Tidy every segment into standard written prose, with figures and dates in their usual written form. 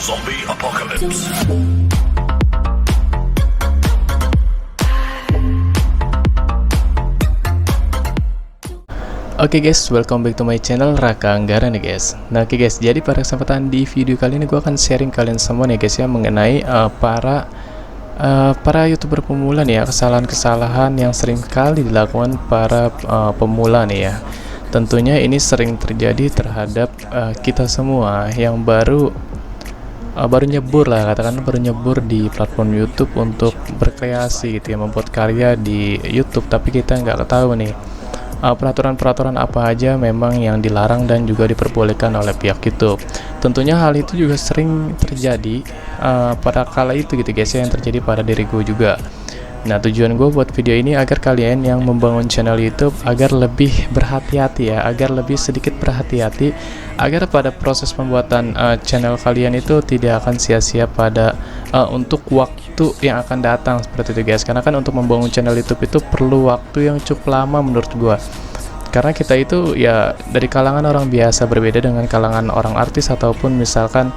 Zombie Apocalypse. Oke guys, welcome back to my channel Raka Anggara nih guys. Nah oke guys, jadi pada kesempatan di video kali ini gue akan sharing kalian semua nih guys ya mengenai para youtuber pemula nih ya, kesalahan-kesalahan yang sering kali dilakukan para pemula nih ya. Tentunya ini sering terjadi terhadap kita semua yang baru nyebur lah, katakan baru nyebur di platform YouTube untuk berkreasi gitu ya, membuat karya di YouTube, tapi kita nggak tahu nih peraturan-peraturan apa aja memang yang dilarang dan juga diperbolehkan oleh pihak YouTube. Tentunya hal itu juga sering terjadi pada kala itu gitu guys ya, yang terjadi pada diriku juga. Nah tujuan gue buat video ini agar kalian yang membangun channel YouTube agar lebih berhati-hati ya, agar lebih sedikit berhati-hati, agar pada proses pembuatan channel kalian itu tidak akan sia-sia pada untuk waktu yang akan datang seperti itu guys. Karena kan untuk membangun channel YouTube itu perlu waktu yang cukup lama menurut gue. Karena kita itu ya dari kalangan orang biasa, berbeda dengan kalangan orang artis ataupun misalkan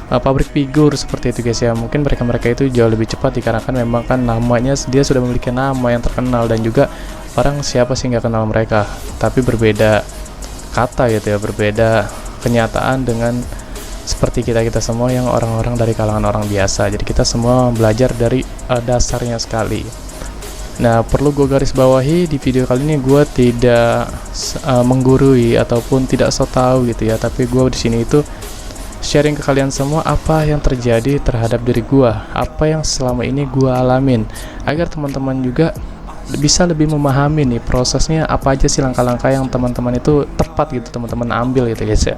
pabrik figur seperti itu guys ya. Mungkin mereka itu jauh lebih cepat dikarenakan memang kan namanya, dia sudah memiliki nama yang terkenal dan juga orang siapa sih nggak kenal mereka. Tapi berbeda kata gitu ya, berbeda kenyataan dengan seperti kita semua yang orang-orang dari kalangan orang biasa. Jadi kita semua belajar dari dasarnya sekali. Nah perlu gue garis bawahi di video kali ini, gue tidak menggurui ataupun tidak so tau gitu ya, tapi gue di sini itu sharing ke kalian semua apa yang terjadi terhadap diri gua, apa yang selama ini gua alamin, agar teman-teman juga bisa lebih memahami nih prosesnya apa aja sih langkah-langkah yang teman-teman itu tepat gitu teman-teman ambil gitu guys ya.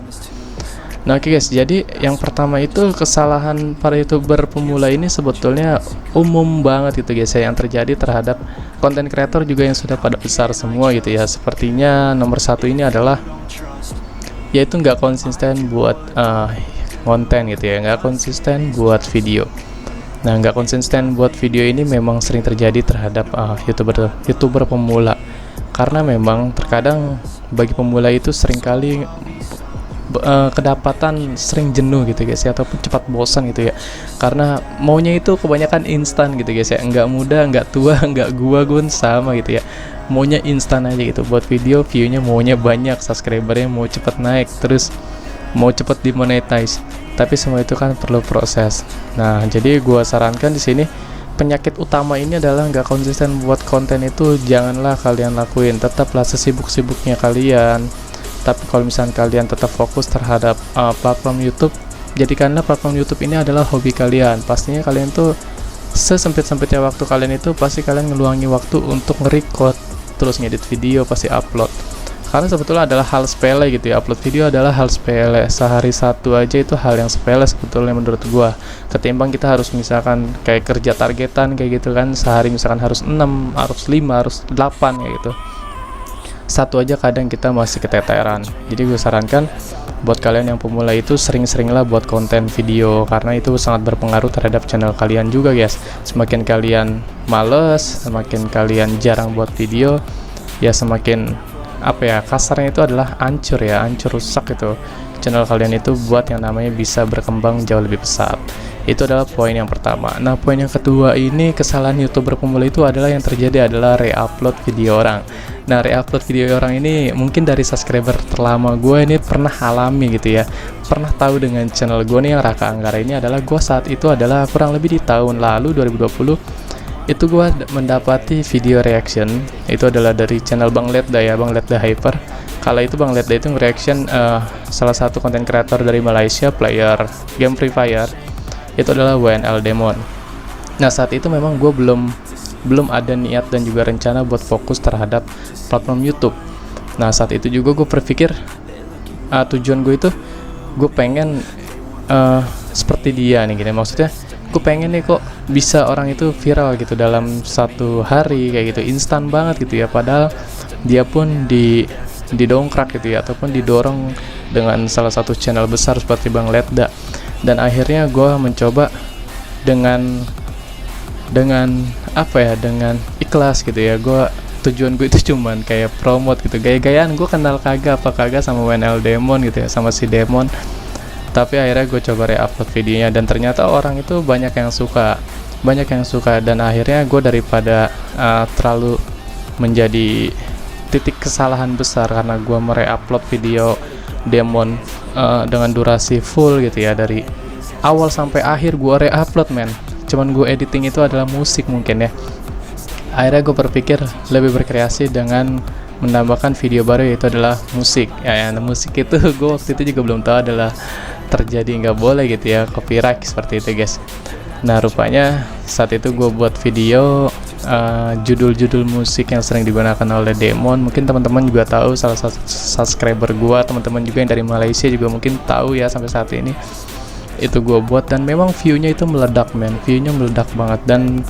Nah oke guys, jadi yang pertama itu kesalahan para youtuber pemula ini sebetulnya umum banget gitu guys ya, yang terjadi terhadap konten kreator juga yang sudah pada besar semua gitu ya. Sepertinya nomor satu ini adalah yaitu nggak konsisten buat konten gitu ya, nggak konsisten buat video. Nah nggak konsisten buat video ini memang sering terjadi terhadap youtuber pemula, karena memang terkadang bagi pemula itu seringkali kedapatan sering jenuh gitu guys ya, ataupun cepat bosan gitu ya, karena maunya itu kebanyakan instan gitu guys ya, nggak muda, nggak tua, nggak gua pun sama gitu ya, maunya instan aja gitu. Buat video, viewnya maunya banyak, subscribernya mau cepat naik, terus mau cepat dimonetize, tapi semua itu kan perlu proses. Nah jadi gua sarankan di sini, penyakit utama ini adalah nggak konsisten buat konten itu janganlah kalian lakuin. Tetaplah sesibuk-sibuknya kalian, tapi kalau misalnya kalian tetap fokus terhadap platform YouTube, jadikanlah platform YouTube ini adalah hobi kalian. Pastinya kalian tuh sesempit-sempitnya waktu kalian itu pasti kalian ngeluangi waktu untuk nge-record, terus ngedit video, pasti upload. Karena sebetulnya adalah hal sepele gitu ya, upload video adalah hal sepele, sehari satu aja itu hal yang sepele sebetulnya menurut gua. Ketimbang kita harus misalkan kayak kerja targetan kayak gitu kan, sehari misalkan harus 6, harus 5, harus 8 kayak gitu. Satu aja kadang kita masih keteteran. Jadi gue sarankan buat kalian yang pemula itu sering-seringlah buat konten video, karena itu sangat berpengaruh terhadap channel kalian juga guys. Semakin kalian males, semakin kalian jarang buat video, ya semakin kasarnya itu adalah hancur ya, hancur rusak itu channel kalian itu buat yang namanya bisa berkembang jauh lebih besar. Itu adalah poin yang pertama. Nah poin yang kedua ini, kesalahan youtuber pemula itu adalah yang terjadi adalah re-upload video orang. Nah re-upload video orang ini mungkin dari subscriber terlama gue ini pernah alami gitu ya, pernah tahu dengan channel gue nih yang Raka Anggara ini adalah gue saat itu adalah kurang lebih di tahun lalu 2020 itu gue mendapati video reaction itu adalah dari channel Bang Ledda ya, Bang Ledda Hyper. Kala itu Bang Ledda itu nge-reaction salah satu konten kreator dari Malaysia, player game Free Fire, itu adalah WNL Demon. Nah saat itu memang gue belum ada niat dan juga rencana buat fokus terhadap platform YouTube. Nah saat itu juga gue berpikir tujuan gue itu gue pengen seperti dia nih gini, maksudnya gue pengen nih kok bisa orang itu viral gitu dalam satu hari kayak gitu, instan banget gitu ya, padahal dia pun didongkrak gitu ya, ataupun didorong dengan salah satu channel besar seperti Bang Ledda. Dan akhirnya gue mencoba dengan dengan ikhlas gitu ya. Tujuan gue itu cuman kayak promote gitu, gaya-gayaan. Gue kenal kagak sama WNL Demon gitu ya, sama si Demon. Tapi akhirnya gue coba re-upload videonya dan ternyata orang itu banyak yang suka dan akhirnya gue daripada terlalu menjadi titik kesalahan besar karena gue mere-upload video Demon dengan durasi full gitu ya, dari awal sampai akhir gue re-upload men, cuman gue editing itu adalah musik mungkin ya. Akhirnya gue berpikir lebih berkreasi dengan menambahkan video baru, yaitu adalah musik ya, musik itu gue waktu itu juga belum tahu adalah terjadi nggak boleh gitu ya, copyright seperti itu guys. Nah rupanya saat itu gue buat video judul-judul musik yang sering digunakan oleh Demon. Mungkin teman-teman juga tahu, salah satu subscriber gue, teman-teman juga yang dari Malaysia juga mungkin tahu ya sampai saat ini. Itu gue buat dan memang view-nya itu meledak men, view-nya meledak banget. Dan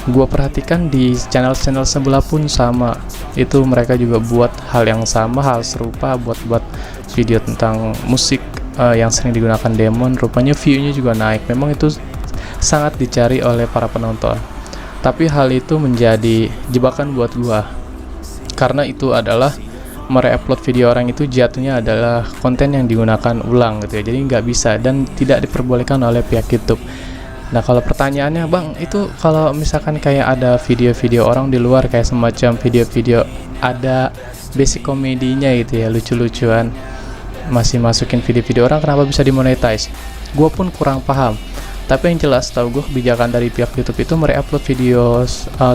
gue perhatikan di channel-channel sebelah pun sama, itu mereka juga buat hal yang sama, hal serupa, buat video tentang musik yang sering digunakan Demon. Rupanya view-nya juga naik, memang itu sangat dicari oleh para penonton. Tapi hal itu menjadi jebakan buat gua, karena itu adalah mere-upload video orang itu jatuhnya adalah konten yang digunakan ulang gitu ya, jadi nggak bisa dan tidak diperbolehkan oleh pihak YouTube. Nah kalau pertanyaannya bang, itu kalau misalkan kayak ada video-video orang di luar kayak semacam video-video ada basic komedinya gitu ya, lucu-lucuan, masih masukin video-video orang, kenapa bisa dimonetize? Gue pun kurang paham. Tapi yang jelas tahu gue, kebijakan dari pihak YouTube itu mere-upload video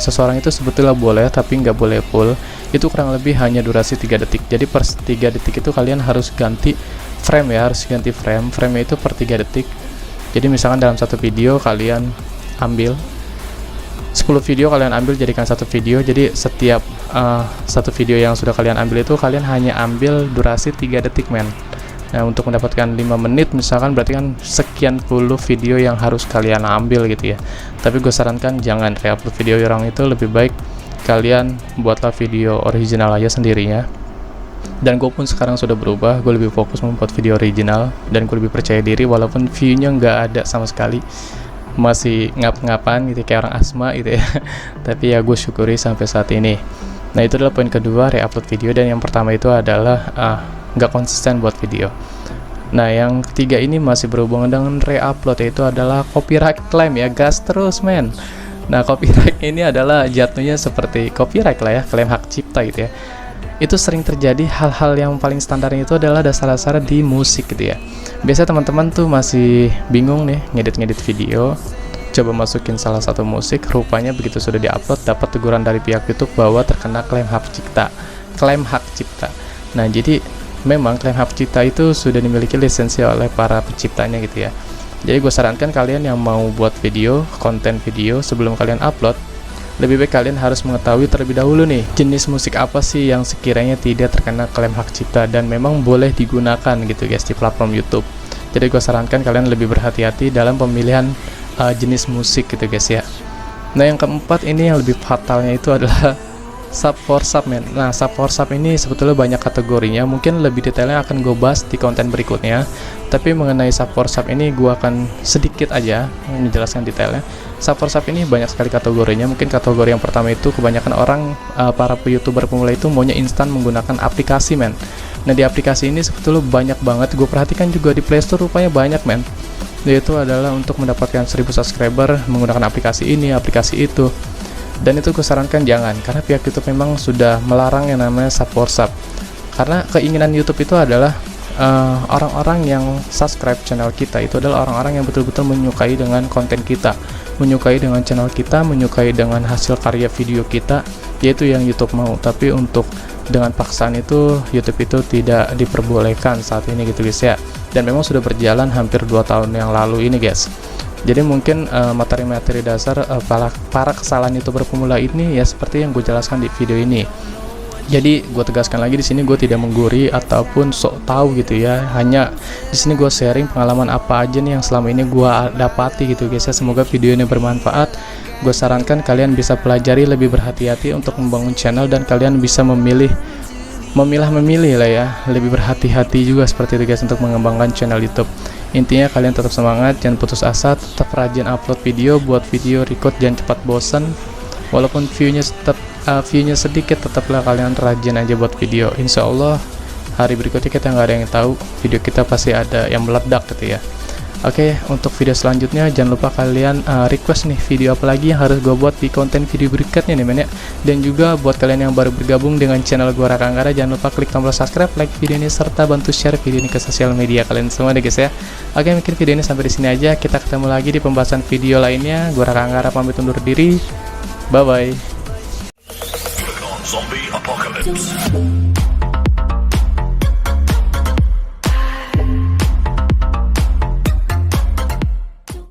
seseorang itu sebetulnya boleh, tapi nggak boleh full. Itu kurang lebih hanya durasi 3 detik. Jadi per 3 detik itu kalian harus ganti frame ya, harus ganti frame. Frame-nya itu per 3 detik. Jadi misalkan dalam satu video kalian ambil 10 video, kalian ambil jadikan satu video. Jadi setiap satu video yang sudah kalian ambil itu kalian hanya ambil durasi 3 detik men. Nah untuk mendapatkan 5 menit misalkan, berarti kan sekian puluh video yang harus kalian ambil gitu ya. Tapi gue sarankan jangan re-upload video orang itu, lebih baik kalian buatlah video original aja sendirinya. Dan gue pun sekarang sudah berubah, gue lebih fokus membuat video original dan gue lebih percaya diri walaupun view-nya nggak ada sama sekali, masih ngap-ngapan gitu kayak orang asma gitu ya. Tapi ya gue syukuri sampai saat ini. Nah itu adalah poin kedua, re-upload video. Dan yang pertama itu adalah nggak konsisten buat video. Nah yang ketiga ini masih berhubungan dengan re-upload, yaitu adalah copyright claim ya, gas terus men. Nah copyright ini adalah jatuhnya seperti copyright lah ya, klaim hak cipta gitu ya. Itu sering terjadi, hal-hal yang paling standarnya itu adalah dasar-dasar di musik gitu ya. Biasanya teman-teman tuh masih bingung nih ngedit-ngedit video, coba masukin salah satu musik, rupanya begitu sudah diupload dapat teguran dari pihak YouTube bahwa terkena klaim hak cipta. Nah jadi memang klaim hak cipta itu sudah dimiliki lisensi oleh para penciptanya gitu ya. Jadi gue sarankan kalian yang mau buat video, konten video, sebelum kalian upload, lebih baik kalian harus mengetahui terlebih dahulu nih jenis musik apa sih yang sekiranya tidak terkena klaim hak cipta dan memang boleh digunakan gitu guys di platform YouTube. Jadi gue sarankan kalian lebih berhati-hati dalam pemilihan jenis musik gitu guys ya. Nah yang keempat ini yang lebih fatalnya itu adalah sub for sub men. Nah sub for sub ini sebetulnya banyak kategorinya, mungkin lebih detailnya akan gue bahas di konten berikutnya. Tapi mengenai sub for sub ini gue akan sedikit aja menjelaskan detailnya. Sub for sub ini banyak sekali kategorinya. Mungkin kategori yang pertama itu kebanyakan orang para youtuber pemula itu maunya instan menggunakan aplikasi men. Nah di aplikasi ini sebetulnya banyak banget, gue perhatikan juga di Playstore rupanya banyak men. Yaitu adalah untuk mendapatkan 1000 subscriber menggunakan aplikasi ini, aplikasi itu. Dan itu gue sarankan jangan, karena pihak YouTube memang sudah melarang yang namanya sub for sub. Karena keinginan YouTube itu adalah orang-orang yang subscribe channel kita itu adalah orang-orang yang betul-betul menyukai dengan konten kita, menyukai dengan channel kita, menyukai dengan hasil karya video kita, yaitu yang YouTube mau. Tapi untuk dengan paksaan itu YouTube itu tidak diperbolehkan saat ini gitu guys ya. Dan memang sudah berjalan hampir 2 tahun yang lalu ini guys. Jadi mungkin materi-materi dasar para kesalahan YouTuber pemula ini ya seperti yang gue jelaskan di video ini. Jadi gue tegaskan lagi di sini, gue tidak menggurui ataupun sok tahu gitu ya. Hanya di sini gue sharing pengalaman apa aja nih yang selama ini gue dapati gitu guys ya. Semoga video ini bermanfaat. Gue sarankan kalian bisa pelajari, lebih berhati-hati untuk membangun channel, dan kalian bisa memilah-memilih lah ya, lebih berhati-hati juga seperti itu guys untuk mengembangkan channel YouTube. Intinya kalian tetap semangat, jangan putus asa, tetap rajin upload video, buat video record, jangan cepat bosan. Walaupun viewnya sedikit, tetaplah kalian rajin aja buat video. Insya Allah hari berikutnya kita nggak ada yang tahu, video kita pasti ada yang meledak gitu ya. Oke, untuk video selanjutnya jangan lupa kalian request nih video apa lagi yang harus gue buat di konten video berikutnya nih men ya. Dan juga buat kalian yang baru bergabung dengan channel gue Raka Anggara, jangan lupa klik tombol subscribe, like video ini, serta bantu share video ini ke sosial media kalian semua deh guys ya. Oke, mungkin video ini sampai di sini aja. Kita ketemu lagi di pembahasan video lainnya. Gue Raka Anggara pamit undur diri. Bye bye. Zombie apocalypse.